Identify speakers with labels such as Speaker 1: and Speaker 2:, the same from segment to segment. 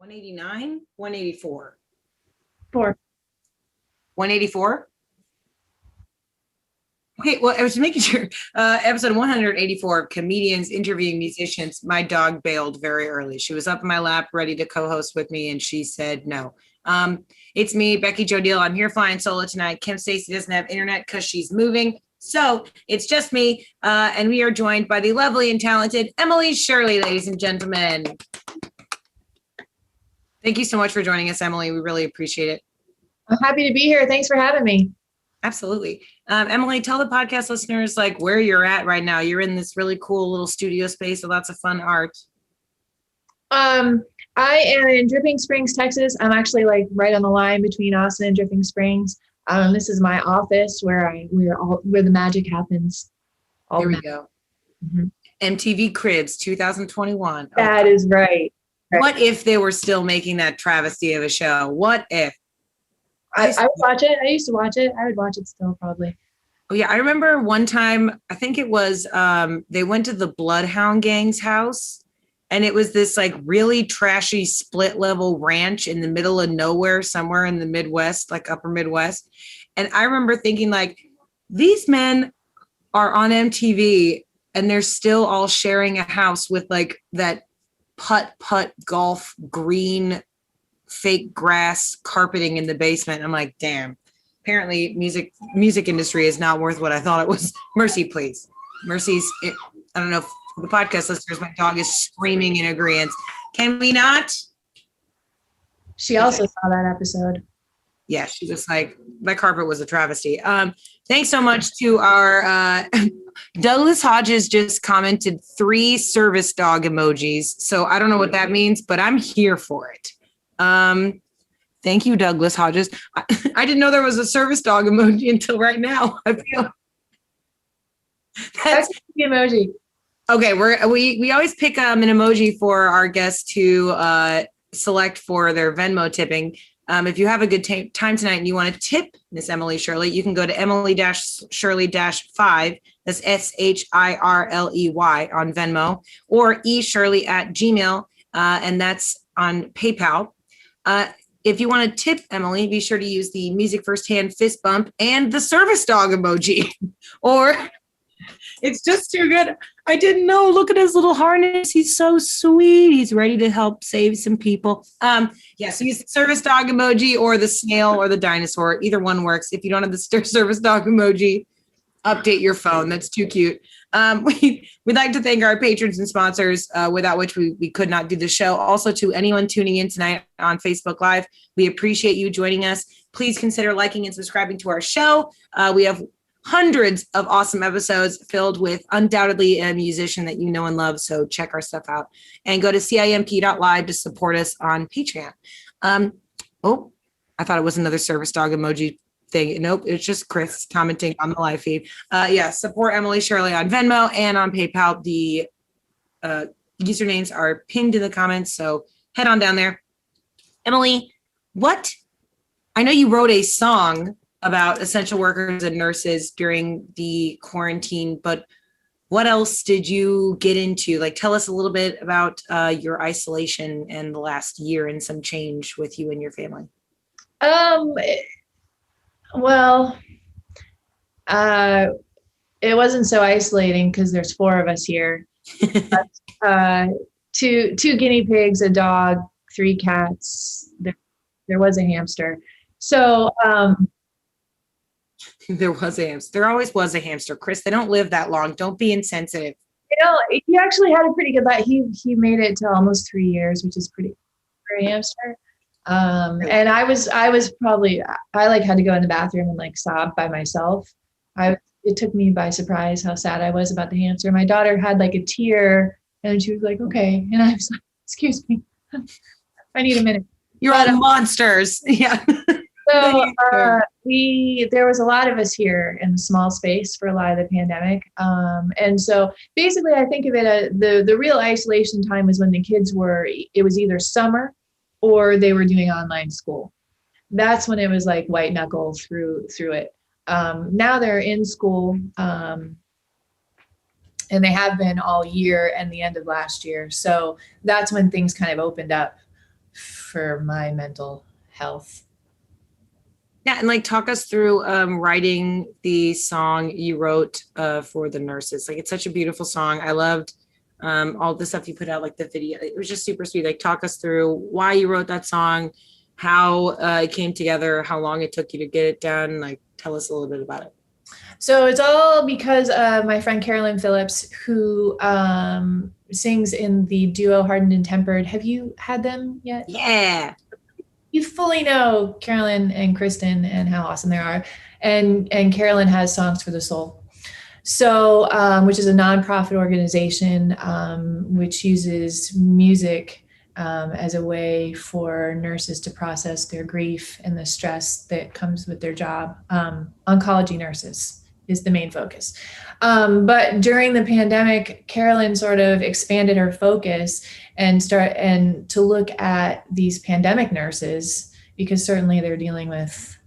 Speaker 1: 189, 184.
Speaker 2: 4.
Speaker 1: 184? Okay, well, I was making sure. Episode 184 of Comedians Interviewing Musicians. My dog bailed very early. She was up in my lap, ready to co-host with me, and she said no. It's me, Becky Jo Deal. I'm here flying solo tonight. Kim Stacy doesn't have internet because she's moving. So it's just me, and we are joined by the lovely and talented Emily Shirley, ladies and gentlemen. Thank you so much for joining us, Emily. We really appreciate it.
Speaker 2: I'm happy to be here. Thanks for having me.
Speaker 1: Absolutely. Emily, tell the podcast listeners like where you're at right now. You're in this really cool little studio space with lots of fun art.
Speaker 2: I am in Dripping Springs, Texas. I'm actually like right on the line between Austin and Dripping Springs. This is my office where the magic happens.
Speaker 1: There we go. Mm-hmm. MTV Cribs 2021.
Speaker 2: That is right.
Speaker 1: What if they were still making that travesty of a show? What if?
Speaker 2: I would watch it. I used to watch it. I would watch it still probably.
Speaker 1: Oh yeah, I remember one time, I think it was, they went to the Bloodhound Gang's house, and it was this like really trashy split level ranch in the middle of nowhere, somewhere in the Midwest, like upper Midwest. And I remember thinking like, these men are on MTV and they're still all sharing a house with like that putt golf green fake grass carpeting in the basement. I'm like, damn, apparently music industry is not worth what I thought it was. Mercy, please. Mercy's, I don't know if the podcast listeners, my dog is screaming in agreement. Can we not?
Speaker 2: She also saw that episode.
Speaker 1: Yeah, she was like, my carpet was a travesty. Thanks so much to our, Douglas Hodges just commented 3 service dog emojis. So I don't know what that means, but I'm here for it. Thank you, Douglas Hodges. I didn't know there was a service dog emoji until right now. I feel
Speaker 2: that's the emoji.
Speaker 1: Okay, we always pick an emoji for our guests to select for their Venmo tipping. If you have a good time tonight and you want to tip Miss Emily Shirley, you can go to Emily-Shirley-5. That's SHIRLEY on Venmo, or eShirley@gmail, and that's on PayPal. If you want to tip Emily, be sure to use the music firsthand fist bump and the service dog emoji. Or it's just too good. I didn't know. Look at his little harness. He's so sweet. He's ready to help save some people. So use the service dog emoji or the snail or the dinosaur. Either one works. If you don't have the service dog emoji, update your phone. That's too cute. We'd like to thank our patrons and sponsors, without which we could not do the show. Also, to anyone tuning in tonight on Facebook Live, we appreciate you joining us. Please consider liking and subscribing to our show. We have hundreds of awesome episodes filled with undoubtedly a musician that you know and love. So check our stuff out and go to CIMP.LIVE to support us on Patreon. I thought it was another service dog emoji thing. Nope, it's just Chris commenting on the live feed. Support Emily Shirley on Venmo and on PayPal. The usernames are pinned in the comments, so head on down there. Emily, I know you wrote a song about essential workers and nurses during the quarantine, but what else did you get into? Like, tell us a little bit about your isolation and the last year and some change with you and your family.
Speaker 2: Well, it wasn't so isolating because there's 4 of us here. Two guinea pigs, a dog, 3 cats. There was a hamster. So
Speaker 1: there was a hamster. There always was a hamster, Chris. They don't live that long. Don't be insensitive.
Speaker 2: He actually had a pretty good life. He made it to almost 3 years, which is pretty for a hamster. And I probably had to go in the bathroom and like sob by myself. It took me by surprise how sad I was about the hamster. My daughter had like a tear and she was like, okay. And I was like, excuse me, I need a minute.
Speaker 1: You're all monsters. Yeah.
Speaker 2: So there was a lot of us here in a small space for a lot of the pandemic. And so basically I think of it, the real isolation time was when the kids it was either summer or they were doing online school. That's when it was like white knuckle through it. Now they're in school, and they have been all year and the end of last year. So that's when things kind of opened up. for my mental health.
Speaker 1: Yeah, and like talk us through writing the song you wrote for the nurses. Like it's such a beautiful song. I loved all the stuff you put out, like the video. It was just super sweet. Like talk us through why you wrote that song, how it came together, how long it took you to get it done. Like tell us a little bit about it.
Speaker 2: So it's all because of my friend Carolyn Phillips, who sings in the duo Hardened and Tempered. Have you had them yet?
Speaker 1: Yeah.
Speaker 2: You fully know Carolyn and Kristen and how awesome they are. And Carolyn has Songs for the Soul. So, which is a nonprofit organization which uses music as a way for nurses to process their grief and the stress that comes with their job. Oncology nurses is the main focus. But during the pandemic, Carolyn sort of expanded her focus and to look at these pandemic nurses, because certainly they're dealing with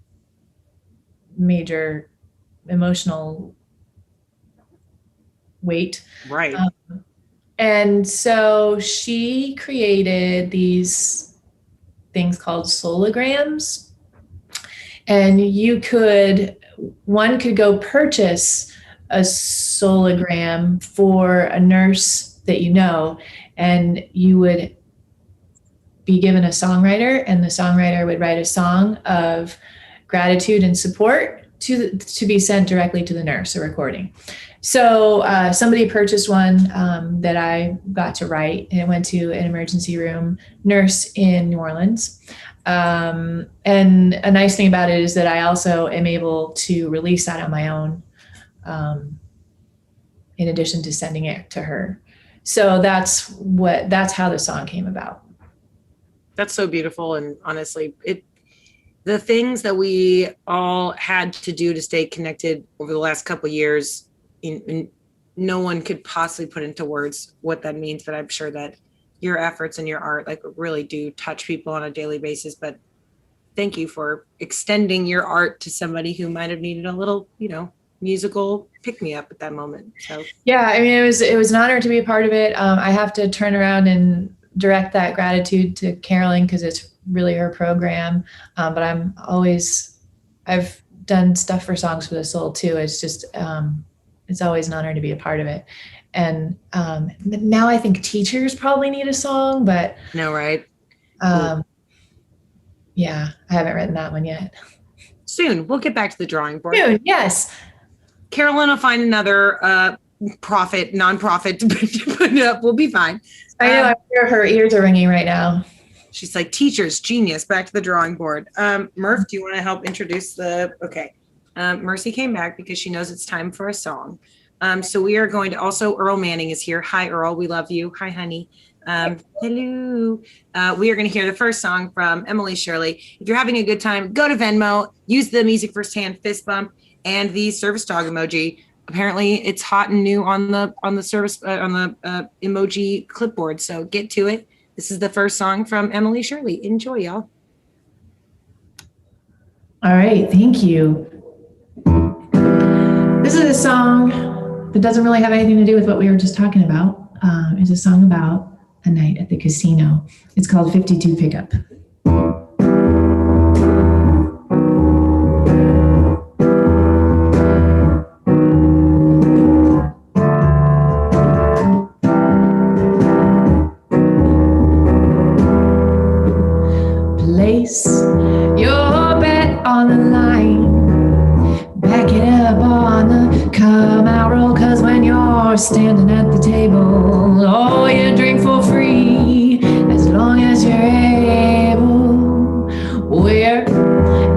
Speaker 2: major emotional weight.
Speaker 1: Right.
Speaker 2: And so she created these things called solograms, and one could go purchase a sologram for a nurse that you know, and you would be given a songwriter, and the songwriter would write a song of gratitude and support to be sent directly to the nurse, a recording. So somebody purchased one that I got to write, and it went to an emergency room nurse in New Orleans. And a nice thing about it is that I also am able to release that on my own, in addition to sending it to her. So that's how the song came about.
Speaker 1: That's so beautiful. And honestly, the things that we all had to do to stay connected over the last couple of years, no one could possibly put into words what that means, but I'm sure that your efforts and your art like really do touch people on a daily basis. But thank you for extending your art to somebody who might have needed a little, musical pick me up at that moment. So
Speaker 2: yeah, I mean, it was an honor to be a part of it. I have to turn around and direct that gratitude to Carolyn, because it's really her program. But I've done stuff for Songs for the Soul too. It's just, it's always an honor to be a part of it. And now I think teachers probably need a song, but
Speaker 1: no, right?
Speaker 2: Yeah, I haven't written that one yet.
Speaker 1: Soon, we'll get back to the drawing board.
Speaker 2: Soon, yes.
Speaker 1: Carolyn will find another nonprofit to put up. We'll be fine.
Speaker 2: I know. I'm sure her ears are ringing right now.
Speaker 1: She's like, teachers, genius, back to the drawing board. Murph, do you want to help introduce okay. Mercy came back because she knows it's time for a song. So we are going to also, Earl Manning is here. Hi, Earl. We love you. Hi, honey. Hello. We are going to hear the first song from Emily Shirley. If you're having a good time, go to Venmo, use the music firsthand fist bump and the service dog emoji. Apparently it's hot and new on the service, on the emoji clipboard. So get to it. This is the first song from Emily Shirley. Enjoy, y'all.
Speaker 2: All right. Thank you. This is a song that doesn't really have anything to do with what we were just talking about. It's a song about a night at the casino. It's called 52 Pickup. Place your bet on the line. Back it up on the come out roll, 'cause when you're standing at the table, oh, you drink for free as long as you're able. We're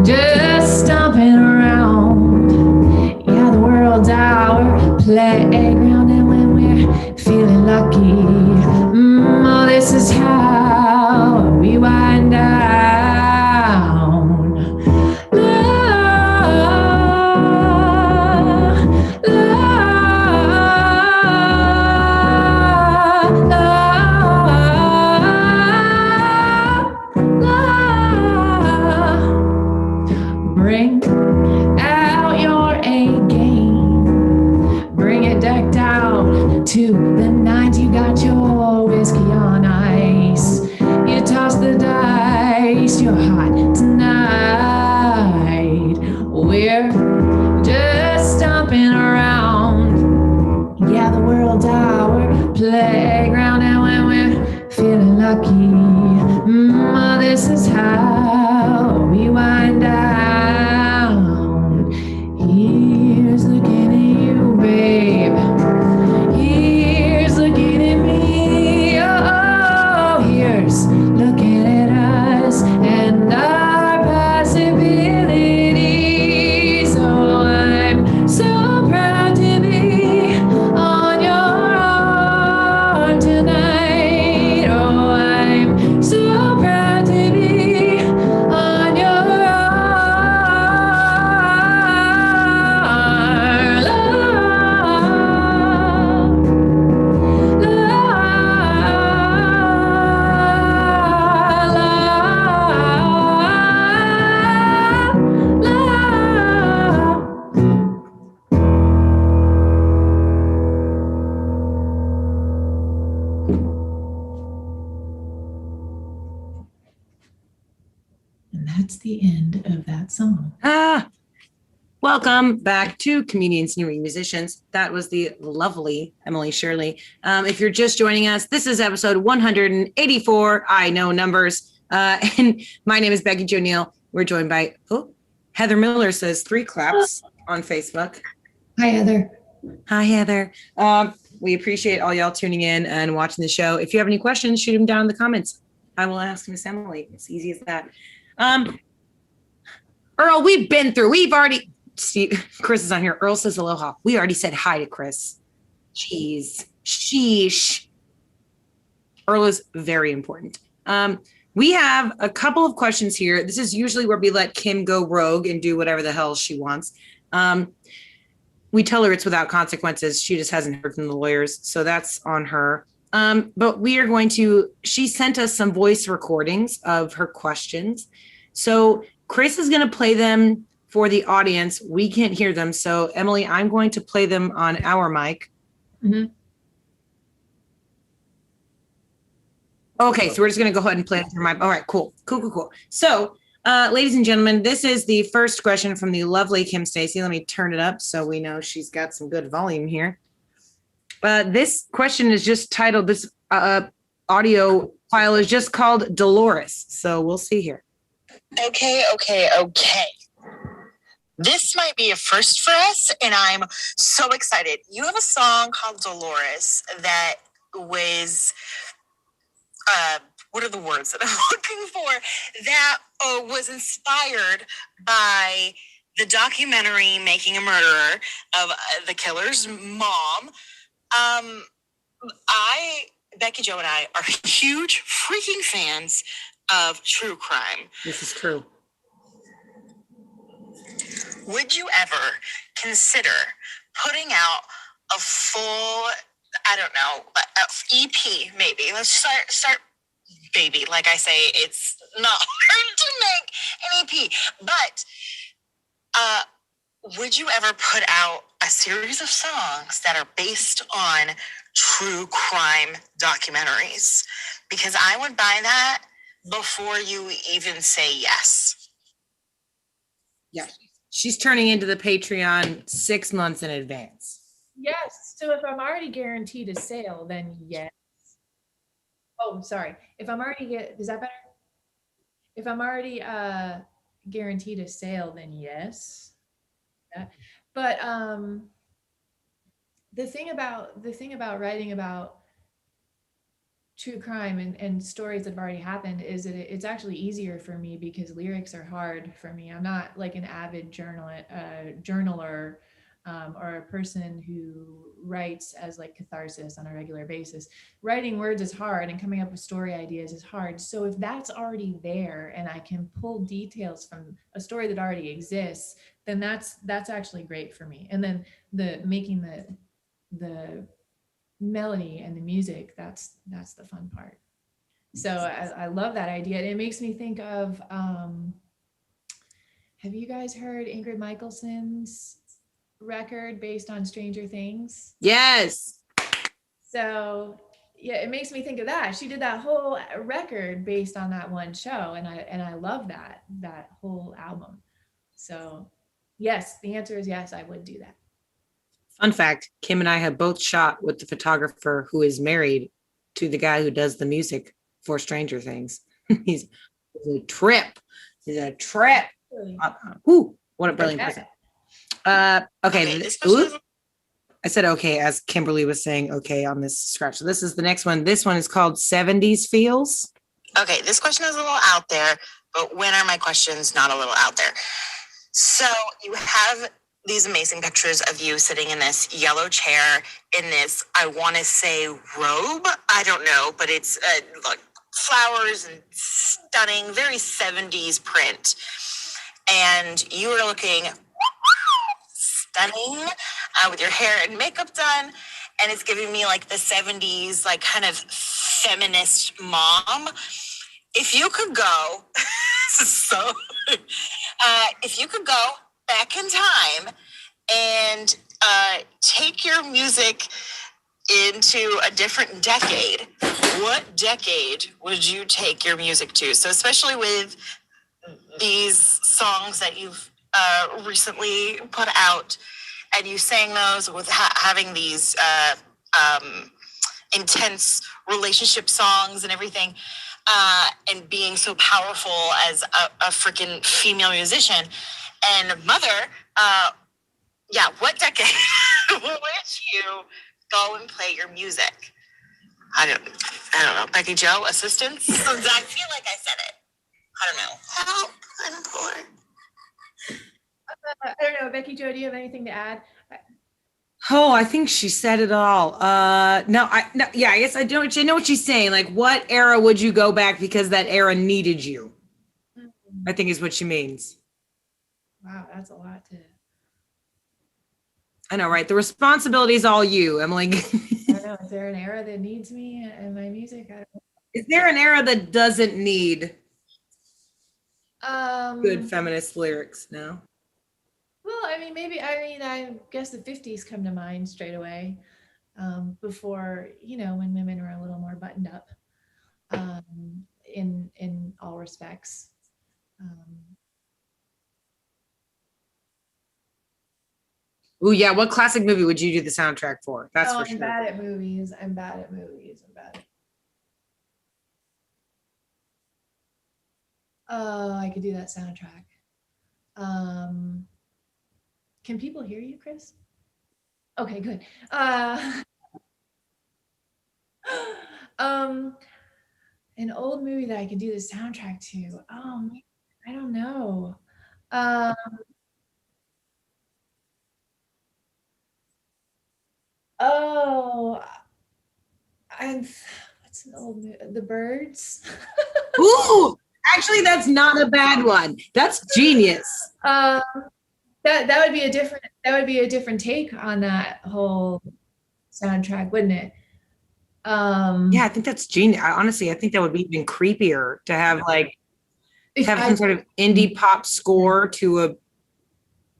Speaker 2: just stomping around. Yeah, the world's our playground, and when we're feeling lucky, oh, this is how we wind down. La, la, la. feel hot tonight. We're just stomping around. Yeah, the world's our playground, and when we're feeling lucky, this is how we wind down. Here's looking at you, babe. Here's looking at me. Oh, here's looking at us and our possibilities. Oh, I'm so proud to be on your arm tonight. Oh, I'm so proud to be on your arm. And that's the end of that song.
Speaker 1: Welcome back to Comedians New Musicians. That was the lovely Emily Shirley. If you're just joining us, this is episode 184. I know numbers. And my name is Becky Jo Neal. We're joined by, Heather Miller says 3 claps on Facebook.
Speaker 2: Hi, Heather.
Speaker 1: Hi, Heather. We appreciate all y'all tuning in and watching the show. If you have any questions, shoot them down in the comments. I will ask Miss Emily. It's easy as that. Earl, we've already, see, Chris is on here. Earl says aloha. We already said hi to Chris. Jeez. Sheesh. Earl is very important. We have a couple of questions here. This is usually where we let Kim go rogue and do whatever the hell she wants. We tell her it's without consequences. She just hasn't heard from the lawyers. So that's on her. But we are going to, she sent us some voice recordings of her questions. So Chris is going to play them for the audience. We can't hear them. So Emily, I'm going to play them on our mic.
Speaker 2: Mm-hmm.
Speaker 1: Okay, so we're just going to go ahead and play it on my mic. All right, cool. So ladies and gentlemen, this is the first question from the lovely Kim Stacy. Let me turn it up so we know she's got some good volume here. This question is just titled, this audio file is just called Dolores. So we'll see here.
Speaker 3: Okay. This might be a first for us, and I'm so excited. You have a song called Dolores that was, what are the words that I'm looking for? That was inspired by the documentary Making a Murderer of the killer's mom. Becky Jo and I are huge freaking fans of true crime.
Speaker 1: This is true.
Speaker 3: Would you ever consider putting out a full, I don't know, EP maybe? Let's start baby. Like I say, it's not hard to make an EP. But would you ever put out a series of songs that are based on true crime documentaries? Because I would buy that before you even say yes.
Speaker 1: Yeah. She's turning into the Patreon 6 months in advance.
Speaker 2: Yes. So if I'm already guaranteed a sale, then yes. Oh, sorry. If I'm already is that better? If I'm already guaranteed a sale, then yes. Yeah. But the thing about writing about true crime and stories that have already happened is that it's actually easier for me because lyrics are hard for me. I'm not like an avid journaler or a person who writes as like catharsis on a regular basis. Writing words is hard and coming up with story ideas is hard. So if that's already there and I can pull details from a story that already exists, then that's actually great for me. And then making the melody and the music, that's the fun part. So I love that idea. It makes me think of have you guys heard Ingrid Michaelson's record based on Stranger Things?
Speaker 1: Yes.
Speaker 2: So yeah, it makes me think of that. She did that whole record based on that one show, and I love that whole album. So, yes, the answer is yes, I would do that.
Speaker 1: Fun fact, Kim and I have both shot with the photographer who is married to the guy who does the music for Stranger Things. He's a trip. He's a trip. Ooh, what a brilliant person. Okay.
Speaker 3: This question is
Speaker 1: I said okay as Kimberly was saying okay on this scratch. So this is the next one. This one is called 70s Feels.
Speaker 3: okay. This question is a little out there, but when are my questions not a little out there? So you have these amazing pictures of you sitting in this yellow chair in this, I want to say robe. I don't know, but it's like flowers and stunning, very 70s print. And you are looking stunning with your hair and makeup done. And it's giving me like the 70s, like kind of feminist mom. If you could go, so if you could go back in time and take your music into a different decade, what decade would you take your music to? So especially with these songs that you've recently put out, and you sang those with having these intense relationship songs and everything, and being so powerful as a freaking female musician and mother, what decade would you go and play your music? I don't know. Becky Joe, assistance? I feel like I said it. I don't know. Help, I'm poor.
Speaker 2: I don't know, Becky Jo, do you have anything to add?
Speaker 1: Oh, I think she said it all. I guess I know what she's saying. Like, what era would you go back because that era needed you? I think is what she means.
Speaker 2: Wow, that's a lot to.
Speaker 1: I know, right? The responsibility is all you, Emily.
Speaker 2: I don't know. Is there an era that needs me and my music? I don't know.
Speaker 1: Is there an era that doesn't need good feminist lyrics? No.
Speaker 2: Well, I guess the 50s come to mind straight away. Before, when women were a little more buttoned up, in all respects.
Speaker 1: Oh yeah, what classic movie would you do the soundtrack for? That's for sure.
Speaker 2: I'm bad at movies. Oh, I could do that soundtrack. Can people hear you, Chris? Okay, good. An old movie that I could do the soundtrack to. Oh, man, I don't know. What's an old movie? The Birds.
Speaker 1: Ooh, actually, that's not a bad one. That's genius.
Speaker 2: That would be a different take on that whole soundtrack, wouldn't it?
Speaker 1: Yeah, I think that's genius. Honestly, I think that would be even creepier to have some sort of indie pop score to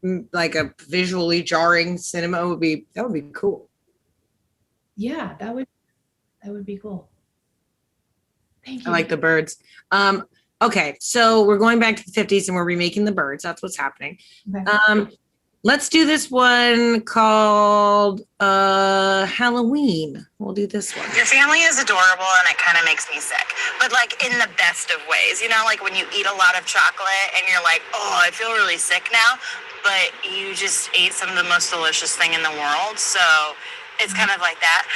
Speaker 1: a visually jarring cinema would be cool.
Speaker 2: Yeah, that would be cool. Thank you.
Speaker 1: I like the Birds. Okay, so we're going back to the 50s and we're remaking the Birds. That's what's happening. Okay. Let's do this one called Halloween. We'll do this one.
Speaker 3: Your family is adorable and it kind of makes me sick, but like in the best of ways, like when you eat a lot of chocolate and you're like, oh, I feel really sick now, but you just ate some of the most delicious thing in the world. So it's kind of like that.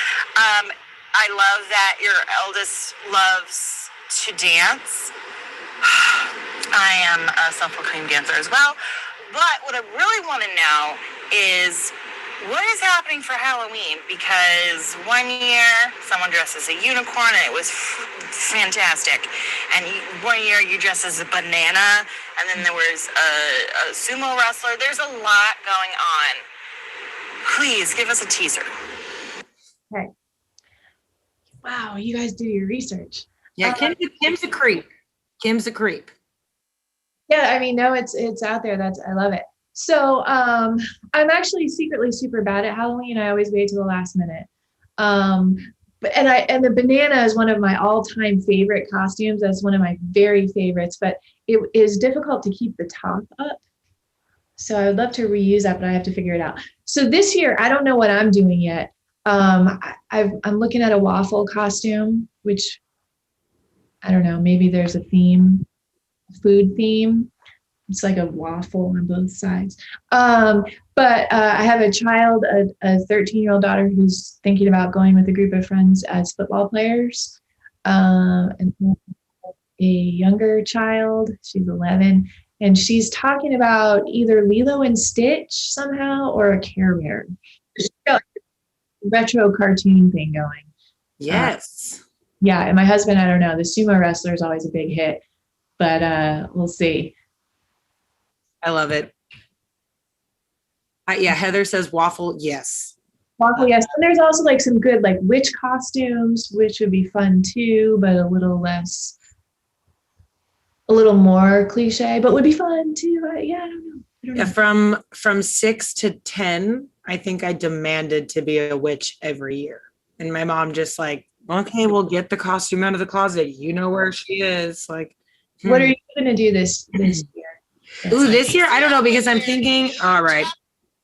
Speaker 3: I love that your eldest loves to dance. I am a self-proclaimed dancer as well. But what I really want to know is what is happening for Halloween? Because one year someone dressed as a unicorn and it was fantastic. And one year you dressed as a banana, and then there was a sumo wrestler. There's a lot going on. Please give us a teaser.
Speaker 2: Okay. Wow, you guys do your research.
Speaker 1: Yeah, Kim's a creep. Kim's a creep.
Speaker 2: Yeah, no, it's out there. I love it. So I'm actually secretly super bad at Halloween. I always wait to the last minute. And the banana is one of my all-time favorite costumes. That's one of my very favorites, but it is difficult to keep the top up. So I would love to reuse that, but I have to figure it out. So this year, I don't know what I'm doing yet. I'm looking at a waffle costume, which I don't know, maybe there's a theme, food theme. It's like a waffle on both sides. But I have a child, a 13-year-old daughter who's thinking about going with a group of friends as football players. And a younger child, she's 11, and she's talking about either Lilo and Stitch somehow or a Care Bear. She's got like a retro cartoon thing going.
Speaker 1: Yes.
Speaker 2: Yeah, and my husband, I don't know, the sumo wrestler is always a big hit, but we'll see.
Speaker 1: I love it. Yeah, Heather says waffle. Yes.
Speaker 2: Waffle, yes. And there's also like some good like witch costumes, which would be fun too, but a little more cliche, but would be fun too. Yeah, I don't know.
Speaker 1: Yeah, from 6 to 10, I think I demanded to be a witch every year. And my mom just like, okay, we'll get the costume out of the closet. You know where she is. Like,
Speaker 2: what are you going to do this year?
Speaker 1: Ooh, this year? I don't know, because I'm thinking, all right,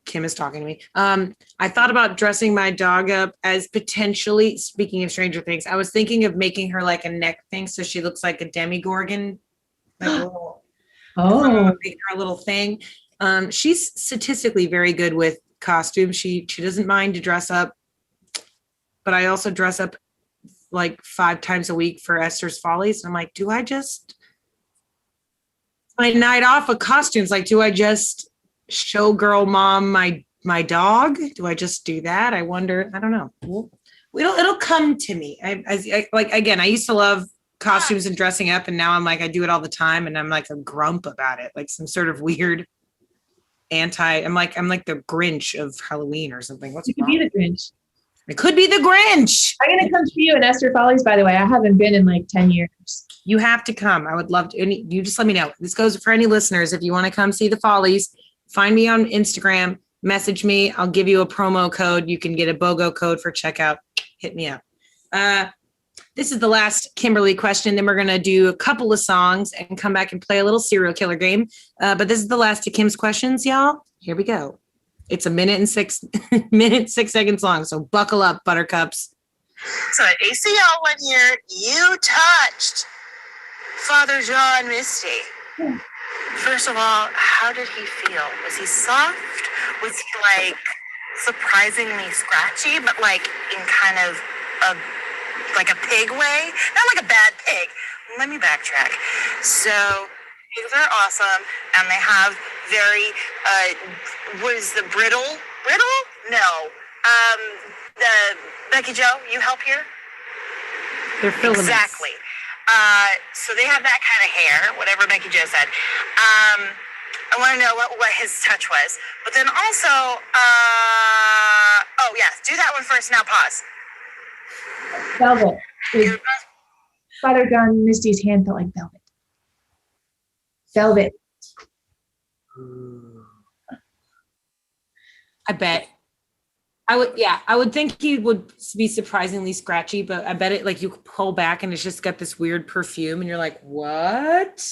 Speaker 1: Kim is talking to me. I thought about dressing my dog up as potentially, speaking of Stranger Things, I was thinking of making her like a neck thing so she looks like a demigorgon. Like making her a little thing. She's statistically very good with costumes. She doesn't mind to dress up, but I also dress up like 5 times a week for Esther's Follies. And I'm like, do I just my night off of costumes? Like, do I just showgirl mom my dog? Do I just do that? I wonder. I don't know. It'll come to me. I like, again, I used to love costumes and dressing up, and now I'm like, I do it all the time, and I'm like a grump about it, like some sort of weird I'm like the Grinch of Halloween or something. What's
Speaker 2: you could be the Grinch.
Speaker 1: It could be the Grinch.
Speaker 2: I'm gonna come to you in Esther Follies, by the way. I haven't been in like 10 years.
Speaker 1: You have to come. I would love to. And you just let me know. This goes for any listeners. If you want to come see the Follies, find me on Instagram, message me. I'll give you a promo code. You can get a BOGO code for checkout. Hit me up. This is the last Kimberly question. Then we're going to do a couple of songs and come back and play a little serial killer game. But this is the last of Kim's questions, y'all. Here we go. It's a minute and 6 seconds long. So buckle up, buttercups.
Speaker 3: So at ACL one year, you touched Father John Misty. First of all, how did he feel? Was he soft? Was he like surprisingly scratchy, but like in kind of like a pig way? Not like a bad pig. Let me backtrack. So pigs are awesome, and they have very, what is the brittle? No. The Becky Joe, you help here?
Speaker 1: They're filaments.
Speaker 3: Exactly. So they have that kind of hair, whatever Becky Joe said. I want to know what his touch was. But then also, oh yes, do that one first. Now pause.
Speaker 2: Velvet. Father John Misty's hand felt like velvet. Velvet.
Speaker 1: I bet. I would think he would be surprisingly scratchy, but I bet it like you pull back and it's just got this weird perfume and you're like, what?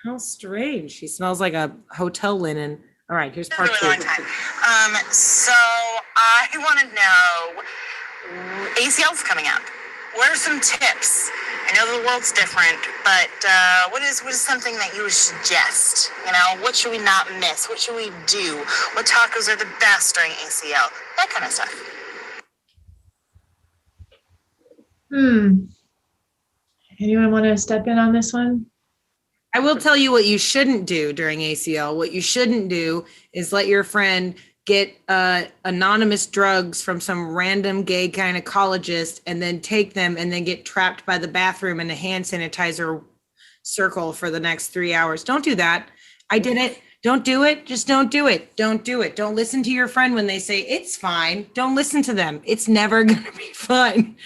Speaker 1: How strange. She smells like a hotel linen. All right, here's part 2.
Speaker 3: Long time. So I want to know, ACL's coming up. What are some tips? I know the world's different, but what is something that you would suggest? You know, what should we not miss? What should we do? What tacos are the best during ACL? That kind of stuff.
Speaker 2: Anyone want to step in on this one?
Speaker 1: I will tell you what you shouldn't do during ACL. What you shouldn't do is let your friend get anonymous drugs from some random gay gynecologist and then take them and then get trapped by the bathroom in a hand sanitizer circle for the next 3 hours. Don't do that. I did it. Don't do it. Just don't do it. Don't do it. Don't listen to your friend when they say it's fine. Don't listen to them. It's never going to be fine.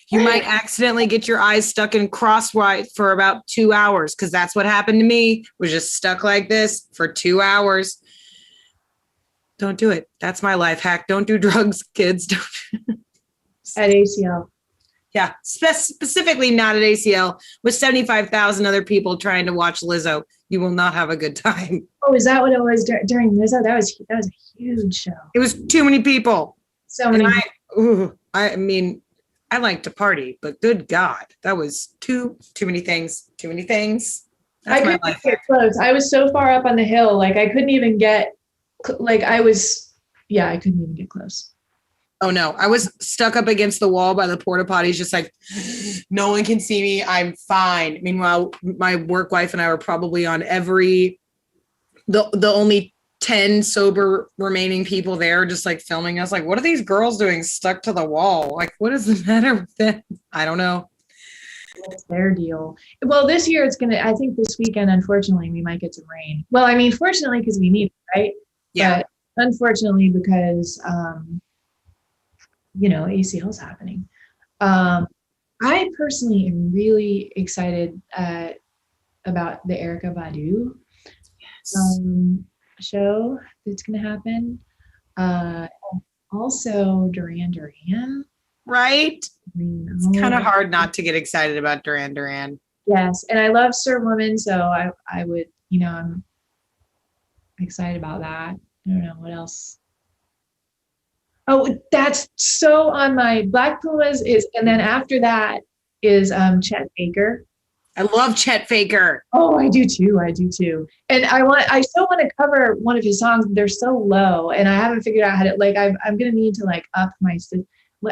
Speaker 1: You might accidentally get your eyes stuck in crosswise for about 2 hours, because that's what happened to me. Was just stuck like this for 2 hours. Don't do it. That's my life hack. Don't do drugs, kids.
Speaker 2: at ACL.
Speaker 1: Yeah, specifically not at ACL with 75,000 other people trying to watch Lizzo. You will not have a good time.
Speaker 2: Oh, is that what it was during Lizzo? That was a huge show.
Speaker 1: It was too many people.
Speaker 2: So many.
Speaker 1: I mean, I like to party, but good God, that was too many things. Too many things. That's
Speaker 2: I
Speaker 1: my
Speaker 2: couldn't
Speaker 1: life.
Speaker 2: get close. I was so far up on the hill, like I couldn't even get. I couldn't even get close.
Speaker 1: Oh no, I was stuck up against the wall by the porta potties, just like, no one can see me. I'm fine. Meanwhile, my work wife and I were probably on the only 10 sober remaining people there, just like filming us. Like, what are these girls doing stuck to the wall? Like, what is the matter with them? I don't know.
Speaker 2: That's their deal. Well, this year I think this weekend, unfortunately, we might get some rain. Well, I mean, fortunately, because we need it, right?
Speaker 1: Yeah.
Speaker 2: But unfortunately, because, ACL's happening. I personally am really excited about the Erykah Badu show that's going to happen. Also, Duran Duran.
Speaker 1: Right? It's kind of hard not to get excited about Duran Duran.
Speaker 2: Yes, and I love Sir Woman, so I would, I'm excited about that. I don't know what else. Oh, that's so on my Black Pumas and then after that is Chet Baker.
Speaker 1: I love Chet Baker.
Speaker 2: Oh, I do too. And I still want to cover one of his songs. They're so low, and I haven't figured out how to I'm gonna need to up my.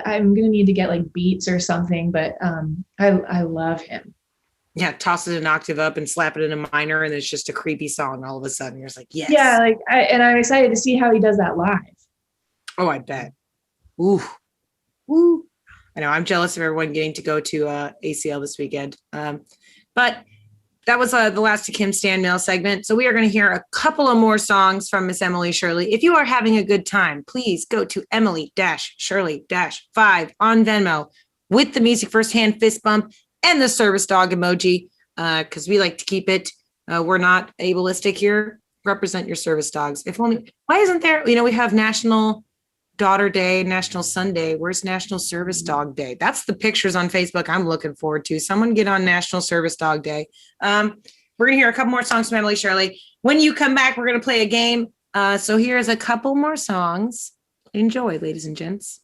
Speaker 2: I'm gonna need to get beats or something. But I love him.
Speaker 1: Yeah, toss it an octave up and slap it in a minor, and it's just a creepy song. All of a sudden, you're just like, yes.
Speaker 2: Yeah, I'm excited to see how he does that live.
Speaker 1: Oh, I bet. Ooh, woo! I know I'm jealous of everyone getting to go to ACL this weekend. But that was the last of Kim Stand Mail segment. So we are going to hear a couple of more songs from Miss Emily Shirley. If you are having a good time, please go to Emily-Shirley-5 on Venmo with the music firsthand fist bump and the service dog emoji, because we like to keep it. We're not ableistic here. Represent your service dogs. If only, why isn't there, we have National Daughter Day, National Sunday. Where's National Service Dog Day? That's the pictures on Facebook I'm looking forward to. Someone get on National Service Dog Day. We're going to hear a couple more songs from Emily Shirley. When you come back, we're going to play a game. So here's a couple more songs. Enjoy, ladies and gents.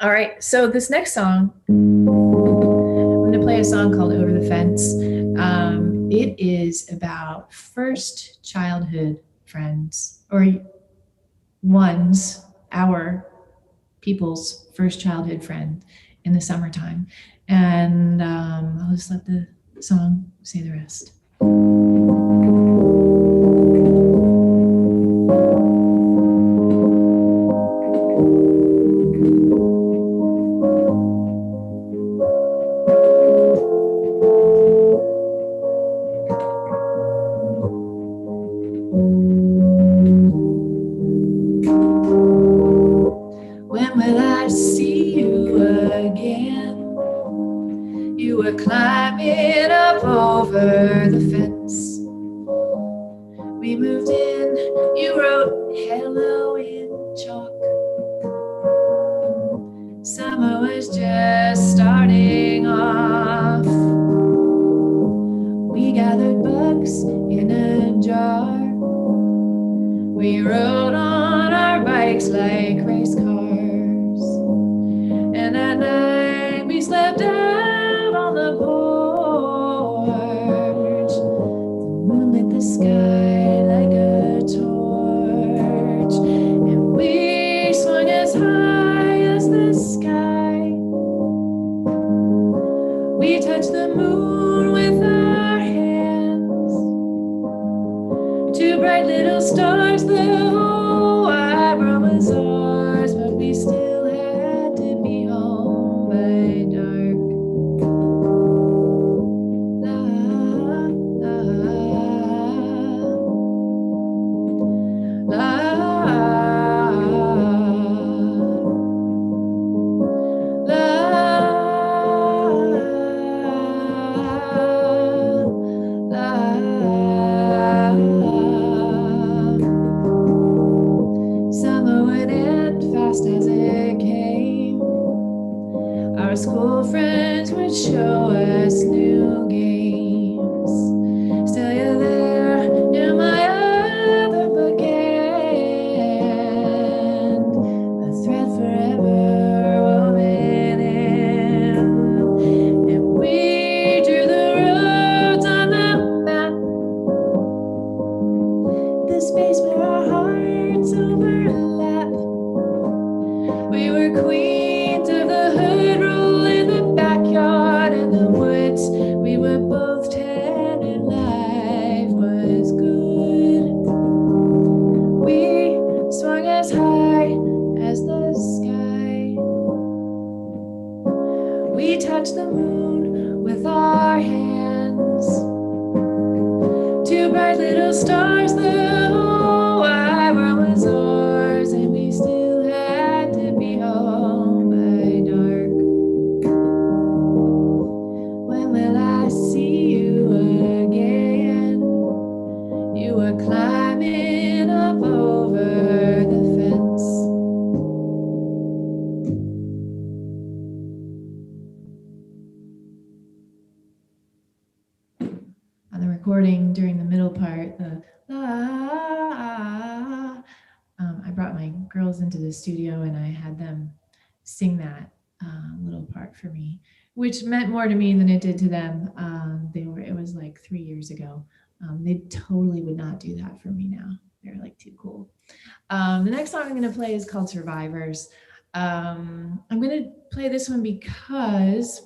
Speaker 2: All right. So this next song, I'm going to play a song called Over the Fence. It is about first childhood friends, or our people's first childhood friend in the summertime. And I'll just let the song say the rest. When will I see you again? You were climbing up over the fence. We moved in, you wrote hello in chalk. Summer was just starting off. We gathered bugs in a jar. We rode on our bikes like race cars. And at night we slept out on the porch. The moon lit the sky like a torch. And we swung as high as the sky. We touched the moon with our hands. Two bright little stars, the whole wide world was ours, but we still had to be home by dark. La, la, la, la, la. show us new games. Still you're there in my other bookend, a thread forever woven in. And we drew the roads on the map, the space where our hearts overlap. We were queens of the hood rule in the backyard and the woods. We were both 10 and life was good. We swung as high as the sky. We touched the moon with our hands. Two bright little stars, the whole wide world was ours, and we still had to be home by dark. When will I see you again? You were climbing up over the fence. On the recording during the middle part, the I brought my girls into the studio and I had them sing that little part for me, which meant more to me than it did to them. It was like 3 years ago. They totally would not do that for me now. They're like too cool. The next song I'm going to play is called Survivors. I'm going to play this one because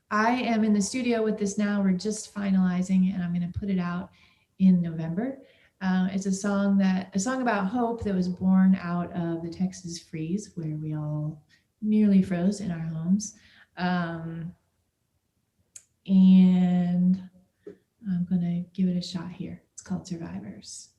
Speaker 2: I am in the studio with this now. We're just finalizing, and I'm going to put it out in November. It's a song about hope that was born out of the Texas freeze, where we all nearly froze in our homes. And I'm going to give it a shot here. It's called Survivors.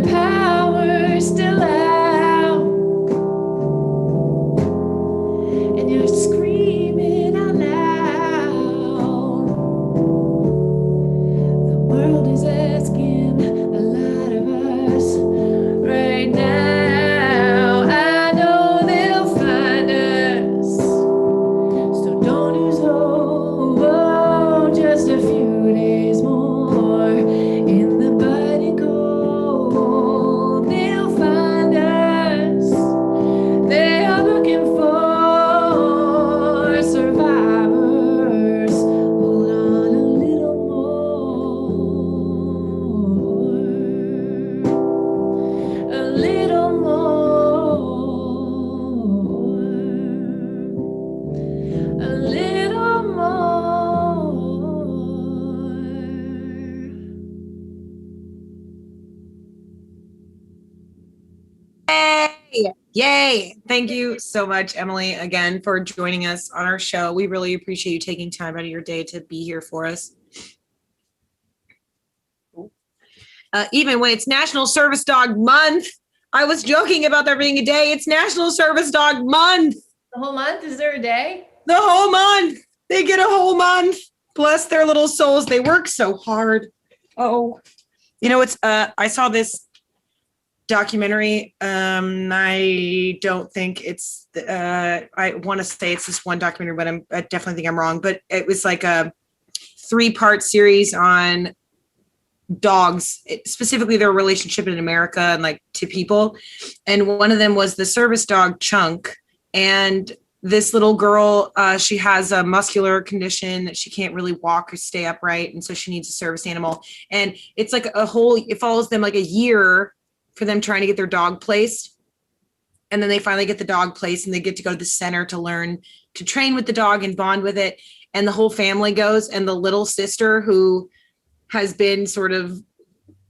Speaker 2: power's still out, and you're screaming out loud. The world is asking a lot of us right now. I know they'll find us, so don't lose hope. Oh, just a few days more in the biting cold. They'll find us. They are looking for survivors. Hold on a little more, a little more, a little more.
Speaker 1: Yay! Yay! Thank you so much, Emily, again for joining us on our show. We really appreciate you taking time out of your day to be here for us. Even when it's National Service Dog Month, I was joking about there being a day. It's National Service Dog Month.
Speaker 2: The whole month? Is there a day?
Speaker 1: The whole month. They get a whole month. Bless their little souls. They work so hard. Oh, you know, it's I saw this documentary. I don't think it's I want to say it's this one documentary, but I definitely think I'm wrong. But it was like a 3-part series on dogs, specifically their relationship in America and like to people. And one of them was the service dog Chunk. And this little girl, she has a muscular condition that she can't really walk or stay upright. And so she needs a service animal. And it's like it follows them like a year for them trying to get their dog placed. And then they finally get the dog placed and they get to go to the center to learn to train with the dog and bond with it. And the whole family goes, and the little sister who has been sort of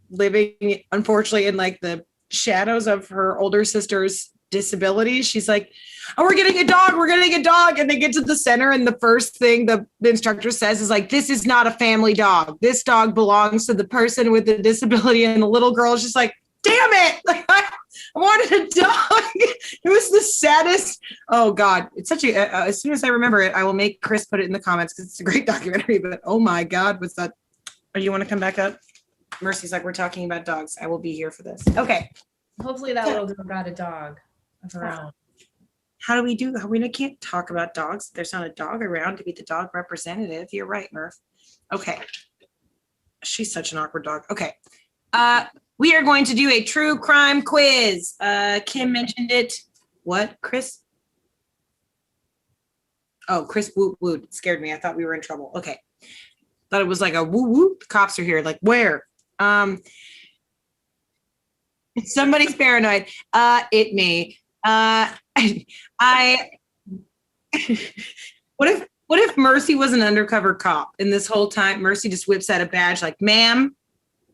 Speaker 1: living, unfortunately, in like the shadows of her older sister's disability. She's like, oh, we're getting a dog. We're getting a dog. And they get to the center. And the first thing the instructor says is like, this is not a family dog. This dog belongs to the person with the disability. And the little girl is just like, damn it. Like, I wanted a dog. It was the saddest. Oh God. It's such a, as soon as I remember it, I will make Chris put it in the comments because it's a great documentary, but oh my God, what's that? Oh, you want to come back up? Mercy's like, we're talking about dogs. I will be here for this. Okay.
Speaker 2: Hopefully that little girl got a dog of her own.
Speaker 1: How do we do that? We can't talk about dogs. There's not a dog around to be the dog representative. You're right, Murph. Okay. She's such an awkward dog. Okay. We are going to do a true crime quiz. Kim mentioned it. What, Chris? Oh, Chris woot woot. Scared me. I thought we were in trouble. Okay. Thought it was like a woo woo. The cops are here. Like, where? Somebody's paranoid. It me. What if Mercy was an undercover cop and this whole time Mercy just whips out a badge like, ma'am,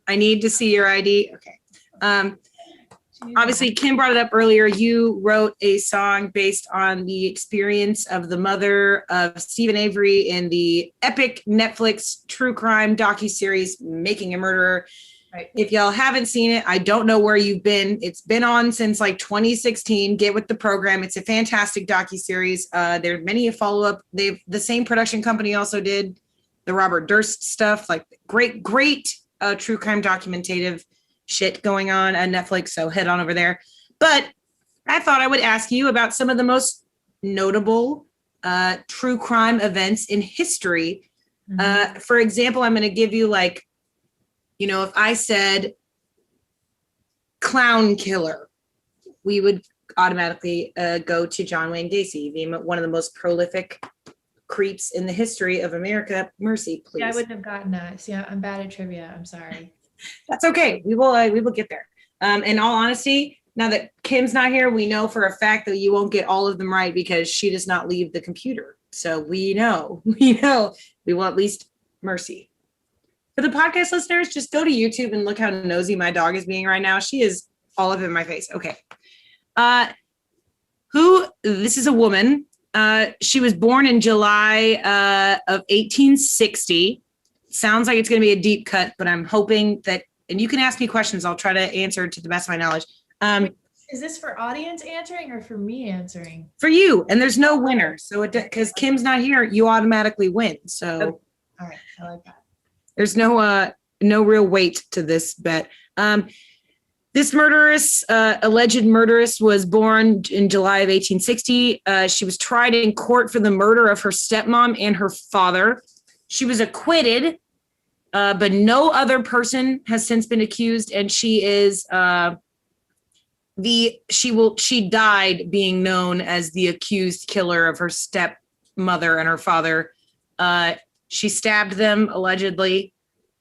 Speaker 1: I need to see your ID. Okay. Obviously, Kim brought it up earlier. You wrote a song based on the experience of the mother of Stephen Avery in the epic Netflix true crime docuseries, Making a Murderer.
Speaker 2: Right.
Speaker 1: If y'all haven't seen it, I don't know where you've been. It's been on since like 2016. Get with the program. It's a fantastic docuseries. There are many a follow-up. The same production company also did the Robert Durst stuff. Like great true crime documentative shit going on Netflix, so head on over there. But I thought I would ask you about some of the most notable true crime events in history. Mm-hmm. For example, I'm going to give you like, you know, if I said clown killer, we would automatically go to John Wayne Gacy, one of the most prolific creeps in the history of America. Mercy, please.
Speaker 2: Yeah, I wouldn't have gotten that. See, I'm bad at trivia. I'm sorry.
Speaker 1: That's okay. We will get there. In all honesty, now that Kim's not here, we know for a fact that you won't get all of them right because she does not leave the computer. So we know we will at least Mercy. For the podcast listeners, just go to YouTube and look how nosy my dog is being right now. She is all up in my face. Okay. This is a woman. She was born in July of 1860. Sounds like it's going to be a deep cut, but I'm hoping that and you can ask me questions. I'll try to answer to the best of my knowledge.
Speaker 2: Is this for audience answering or for me answering?
Speaker 1: For you, and there's no winner. So because Kim's not here, you automatically win. So
Speaker 2: Okay. All right, I like that.
Speaker 1: there's no real weight to this bet. This murderess, alleged murderess, was born in July of 1860. She was tried in court for the murder of her stepmom and her father. She was acquitted, but no other person has since been accused, and she is she died being known as the accused killer of her stepmother and her father. She stabbed them allegedly,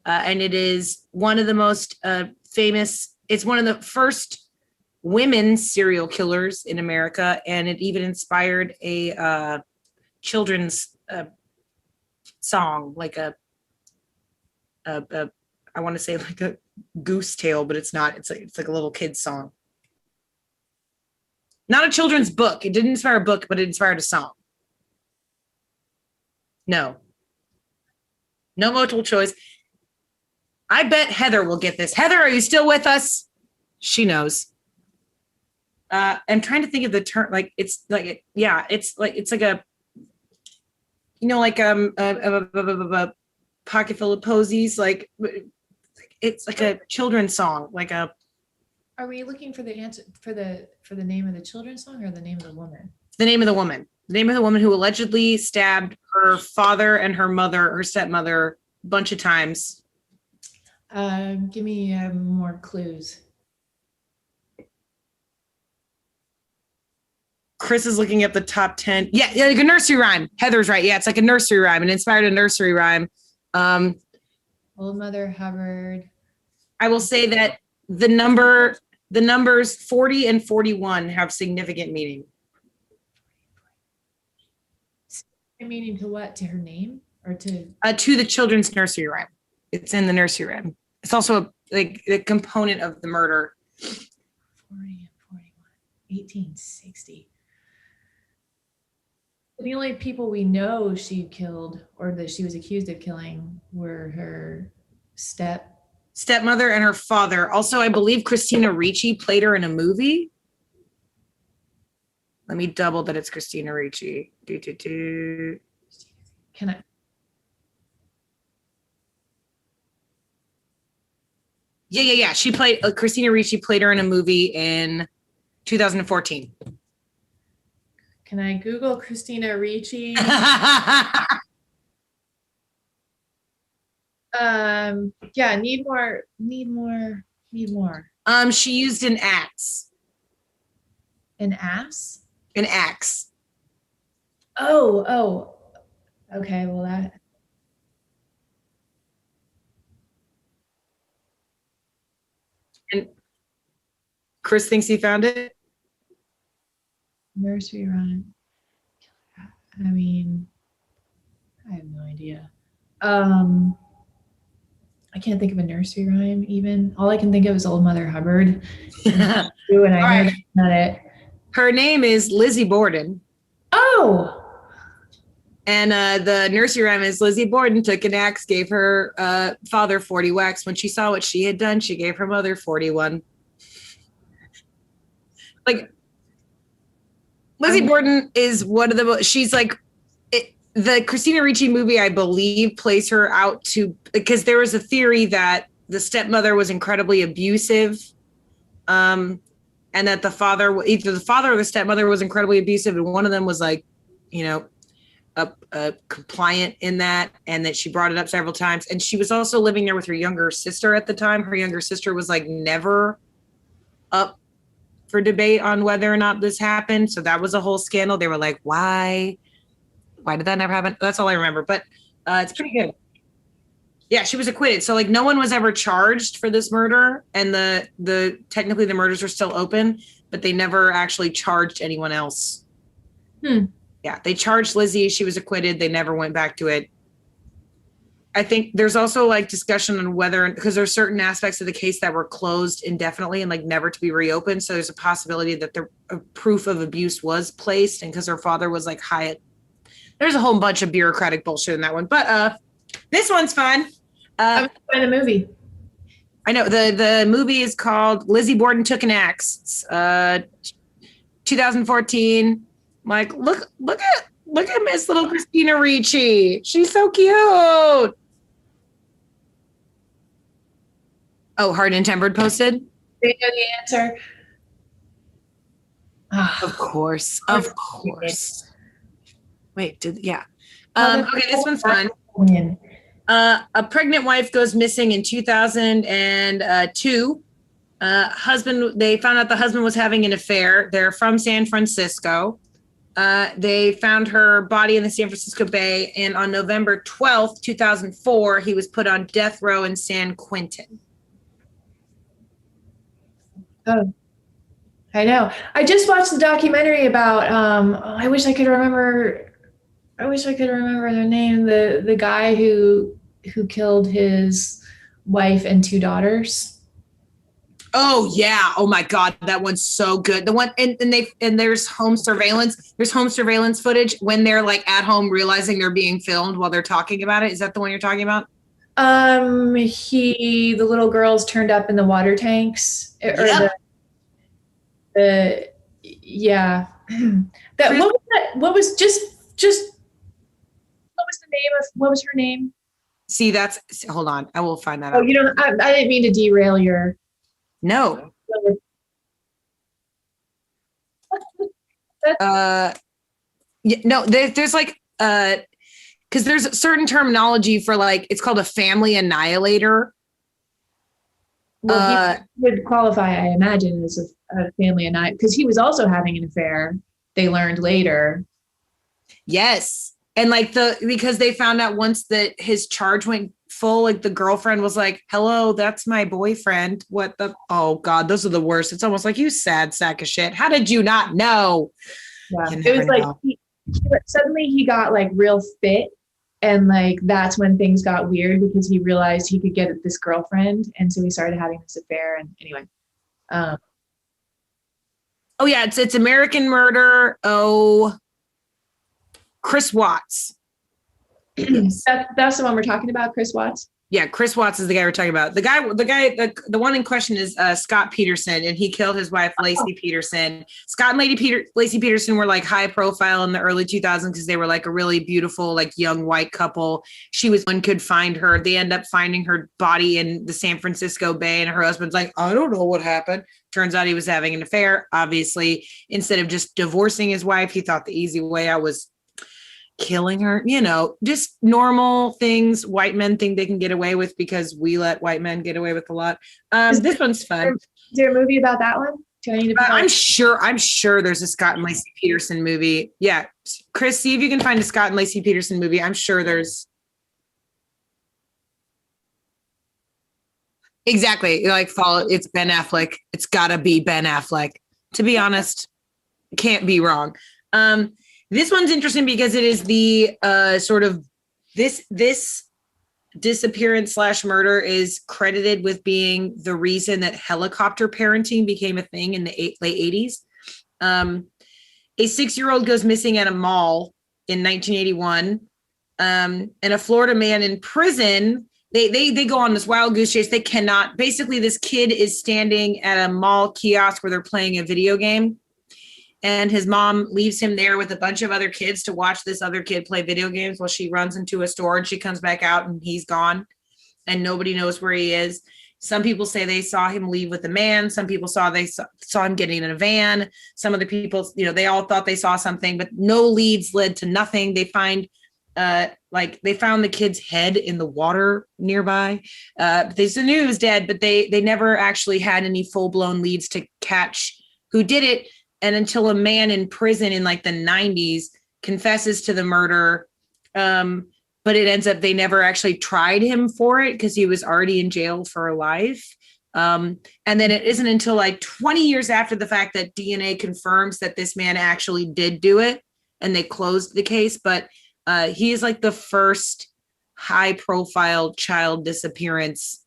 Speaker 1: and it is one of the most famous. It's one of the first women serial killers in America, and it even inspired a children's song, like I want to say like a goose tale, but it's not. It's like a little kid's song. Not a children's book. It didn't inspire a book, but it inspired a song. No multiple choice. I bet Heather will get this. Heather, are you still with us? She knows. I'm trying to think of the term. Like it's like it's like a, you know, like a pocket full of posies. Like it's like a children's song. Like a.
Speaker 2: Are we looking for the answer for the name of the children's song or the name of the woman?
Speaker 1: The name of the woman. The name of the woman who allegedly stabbed her father and her mother, her stepmother, a bunch of times.
Speaker 2: Give me more clues.
Speaker 1: Chris is looking at the top 10. Yeah, like a nursery rhyme. Heather's right. Yeah, it's like a nursery rhyme. It inspired a nursery rhyme.
Speaker 2: Old Mother Hubbard.
Speaker 1: I will say that the numbers 40 and 41 have significant meaning.
Speaker 2: Meaning to what? To her name or to?
Speaker 1: To the children's nursery rhyme. It's in the nursery rhyme. It's also like a component of the murder.
Speaker 2: 40 and 41, 1860. The only people we know she killed or that she was accused of killing were her
Speaker 1: stepmother and her father. Also, I believe Christina Ricci played her in a movie. Let me double that it's Christina Ricci.
Speaker 2: Can I?
Speaker 1: Yeah. She played Christina Ricci played her in a movie in 2014.
Speaker 2: Can I Google Christina Ricci? Yeah, need more.
Speaker 1: She used an axe.
Speaker 2: An ass?
Speaker 1: An axe.
Speaker 2: Oh. Okay, well that.
Speaker 1: And Chris thinks he found it.
Speaker 2: Nursery rhyme. I mean, I have no idea. I can't think of a nursery rhyme even. All I can think of is Old Mother Hubbard. And I heard about it.
Speaker 1: Her name is Lizzie Borden.
Speaker 2: Oh!
Speaker 1: And the nursery rhyme is Lizzie Borden took an axe, gave her father 40 whacks. When she saw what she had done, she gave her mother 41. Like, Lizzie Borden is one of the most, she's like, the Christina Ricci movie, I believe, plays her out to, because there was a theory that the stepmother was incredibly abusive, and that the father, either the father or the stepmother was incredibly abusive, and one of them was like, you know, compliant in that, and that she brought it up several times. And she was also living there with her younger sister at the time. Her younger sister was like never up for debate on whether or not this happened. So that was a whole scandal. They were like, why did that never happen? That's all I remember, but it's pretty good. Yeah, she was acquitted. So like no one was ever charged for this murder, and the technically the murders are still open, but they never actually charged anyone else. Yeah, they charged Lizzie. She was acquitted. They never went back to it. I think there's also like discussion on whether, because there's certain aspects of the case that were closed indefinitely and like never to be reopened. So there's a possibility that the proof of abuse was placed, and because her father was like high. There's a whole bunch of bureaucratic bullshit in that one, but this one's fun.
Speaker 2: I'm in the movie.
Speaker 1: I know the movie is called Lizzie Borden Took an Axe. It's, 2014. Like, look at Miss Little Christina Ricci. She's so cute. Oh, Hard and Tempered posted.
Speaker 2: They know the answer.
Speaker 1: Of course. Wait, yeah. Okay, this one's fun. A pregnant wife goes missing in 2002. They found out the husband was having an affair. They're from San Francisco. They found her body in the San Francisco Bay, and on November 12th, 2004, he was put on death row in San Quentin.
Speaker 2: Oh, I know. I just watched the documentary about, I wish I could remember their name. The guy who killed his wife and 2 daughters.
Speaker 1: Oh yeah. Oh my God. That one's so good. The one and there's home surveillance. There's home surveillance footage when they're like at home realizing they're being filmed while they're talking about it. Is that the one you're talking about?
Speaker 2: The little girls turned up in the water tanks or
Speaker 1: Yep.
Speaker 2: yeah. What was her name?
Speaker 1: See, hold on. I will find that
Speaker 2: Oh,
Speaker 1: out.
Speaker 2: you know, I didn't mean to derail your.
Speaker 1: No. No, there's like, because there's a certain terminology for like, it's called a family annihilator.
Speaker 2: Well, he would qualify, I imagine, as a family annihilation because he was also having an affair. They learned later.
Speaker 1: Yes. And like because they found out once that his charge went full, like the girlfriend was like, hello, that's my boyfriend. Oh God, those are the worst. It's almost like, you sad sack of shit. How did you not know?
Speaker 2: Yeah. It was like, suddenly he got like real fit. And like, that's when things got weird because he realized he could get this girlfriend. And so he started having this affair. And anyway.
Speaker 1: Oh yeah, it's American Murder. Oh, Chris Watts.
Speaker 2: Yes. That's the one we're talking about, Chris Watts.
Speaker 1: Yeah, Chris Watts is the guy we're talking about. The one in question is Scott Peterson, and he killed his wife, Lacey Peterson. Scott and Lacey Peterson were like high profile in the early 2000s because they were like a really beautiful, like young white couple. One could find her. They end up finding her body in the San Francisco Bay, and her husband's like, I don't know what happened. Turns out he was having an affair. Obviously, instead of just divorcing his wife, he thought the easy way out was killing her, just normal things white men think they can get away with because we let white men get away with a lot. This one's fun.
Speaker 2: Is there a movie about that one?
Speaker 1: I'm sure there's a Scott and Lacey Peterson movie. Yeah. Chris, see if you can find a Scott and Lacey Peterson movie. I'm sure there's. Exactly. Like it's Ben Affleck. It's gotta be Ben Affleck. To be honest, can't be wrong. This one's interesting because it is the sort of this disappearance / murder is credited with being the reason that helicopter parenting became a thing in the late 80s. A 6-year-old goes missing at a mall in 1981. And a Florida man in prison, they go on this wild goose chase. They cannot, basically this kid is standing at a mall kiosk where they're playing a video game. And his mom leaves him there with a bunch of other kids to watch this other kid play video games while she runs into a store and she comes back out and he's gone and nobody knows where he is. Some people say they saw him leave with a man. Some people saw him getting in a van. Some other people, they all thought they saw something, but no leads led to nothing. They found the kid's head in the water nearby. They knew he was dead, but they never actually had any full-blown leads to catch who did it. And until a man in prison in like the 90s confesses to the murder, but it ends up they never actually tried him for it because he was already in jail for life. And then it isn't until like 20 years after the fact that DNA confirms that this man actually did do it and they closed the case. But he is like the first high profile child disappearance